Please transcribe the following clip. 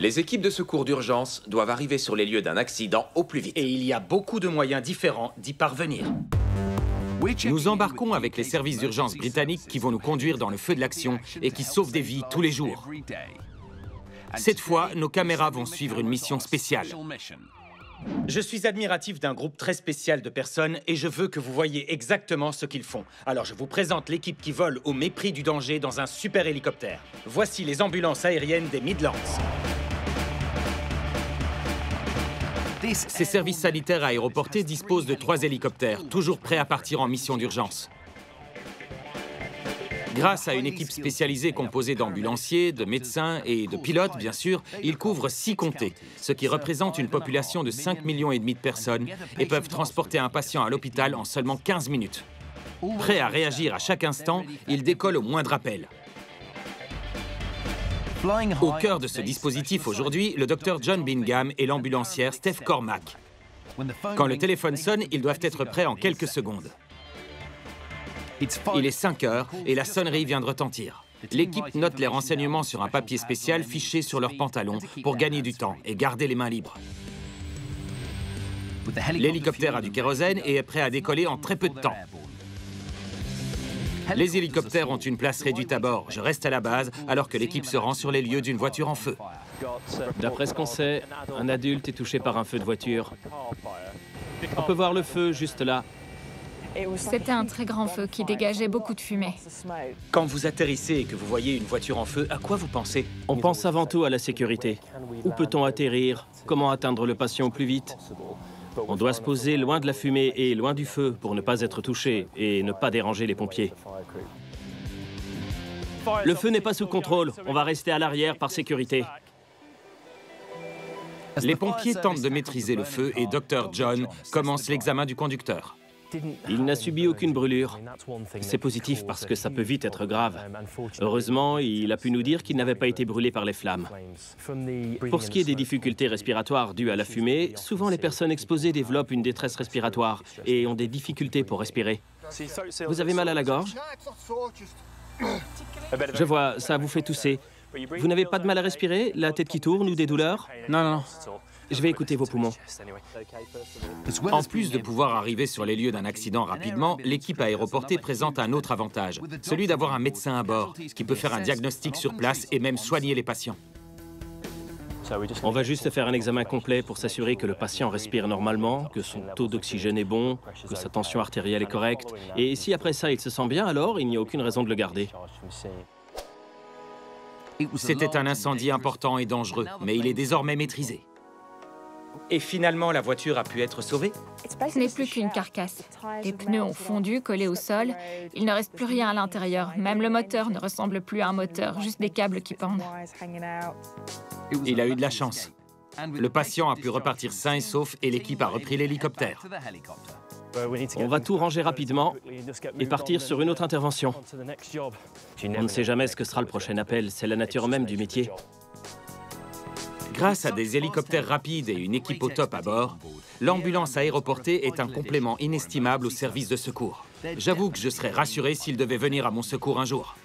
Les équipes de secours d'urgence doivent arriver sur les lieux d'un accident au plus vite. Et il y a beaucoup de moyens différents d'y parvenir. Nous embarquons avec les services d'urgence britanniques qui vont nous conduire dans le feu de l'action et qui sauvent des vies tous les jours. Cette fois, nos caméras vont suivre une mission spéciale. Je suis admiratif d'un groupe très spécial de personnes et je veux que vous voyiez exactement ce qu'ils font. Alors je vous présente l'équipe qui vole au mépris du danger dans un super hélicoptère. Voici les ambulances aériennes des Midlands. Ces services sanitaires aéroportés disposent de 3 hélicoptères, toujours prêts à partir en mission d'urgence. Grâce à une équipe spécialisée composée d'ambulanciers, de médecins et de pilotes, bien sûr, ils couvrent 6 comtés, ce qui représente une population de 5,5 millions de personnes et peuvent transporter un patient à l'hôpital en seulement 15 minutes. Prêts à réagir à chaque instant, ils décollent au moindre appel. Au cœur de ce dispositif aujourd'hui, le docteur John Bingham et l'ambulancière Steph Cormack. Quand le téléphone sonne, ils doivent être prêts en quelques secondes. Il est 5 heures et la sonnerie vient de retentir. L'équipe note les renseignements sur un papier spécial fiché sur leurs pantalons pour gagner du temps et garder les mains libres. L'hélicoptère a du kérosène et est prêt à décoller en très peu de temps. Les hélicoptères ont une place réduite à bord. Je reste à la base alors que l'équipe se rend sur les lieux d'une voiture en feu. D'après ce qu'on sait, un adulte est touché par un feu de voiture. On peut voir le feu juste là. C'était un très grand feu qui dégageait beaucoup de fumée. Quand vous atterrissez et que vous voyez une voiture en feu, à quoi vous pensez? On pense avant tout à la sécurité. Où peut-on atterrir? Comment atteindre le patient au plus vite? On doit se poser loin de la fumée et loin du feu pour ne pas être touché et ne pas déranger les pompiers. Le feu n'est pas sous contrôle. On va rester à l'arrière par sécurité. Les pompiers tentent de maîtriser le feu et Dr. John commence l'examen du conducteur. Il n'a subi aucune brûlure. C'est positif parce que ça peut vite être grave. Heureusement, il a pu nous dire qu'il n'avait pas été brûlé par les flammes. Pour ce qui est des difficultés respiratoires dues à la fumée, souvent les personnes exposées développent une détresse respiratoire et ont des difficultés pour respirer. Vous avez mal à la gorge? Je vois, ça vous fait tousser. Vous n'avez pas de mal à respirer? La tête qui tourne ou des douleurs? Non. Je vais écouter vos poumons. En plus de pouvoir arriver sur les lieux d'un accident rapidement, l'équipe aéroportée présente un autre avantage, celui d'avoir un médecin à bord, qui peut faire un diagnostic sur place et même soigner les patients. On va juste faire un examen complet pour s'assurer que le patient respire normalement, que son taux d'oxygène est bon, que sa tension artérielle est correcte. Et si après ça il se sent bien, alors il n'y a aucune raison de le garder. C'était un incendie important et dangereux, mais il est désormais maîtrisé. Et finalement, la voiture a pu être sauvée? Ce n'est plus qu'une carcasse. Les pneus ont fondu, collés au sol. Il ne reste plus rien à l'intérieur. Même le moteur ne ressemble plus à un moteur, juste des câbles qui pendent. Il a eu de la chance. Le patient a pu repartir sain et sauf et l'équipe a repris l'hélicoptère. On va tout ranger rapidement et partir sur une autre intervention. On ne sait jamais ce que sera le prochain appel. C'est la nature même du métier. Grâce à des hélicoptères rapides et une équipe au top à bord, l'ambulance aéroportée est un complément inestimable au service de secours. J'avoue que je serais rassuré s'il devait venir à mon secours un jour.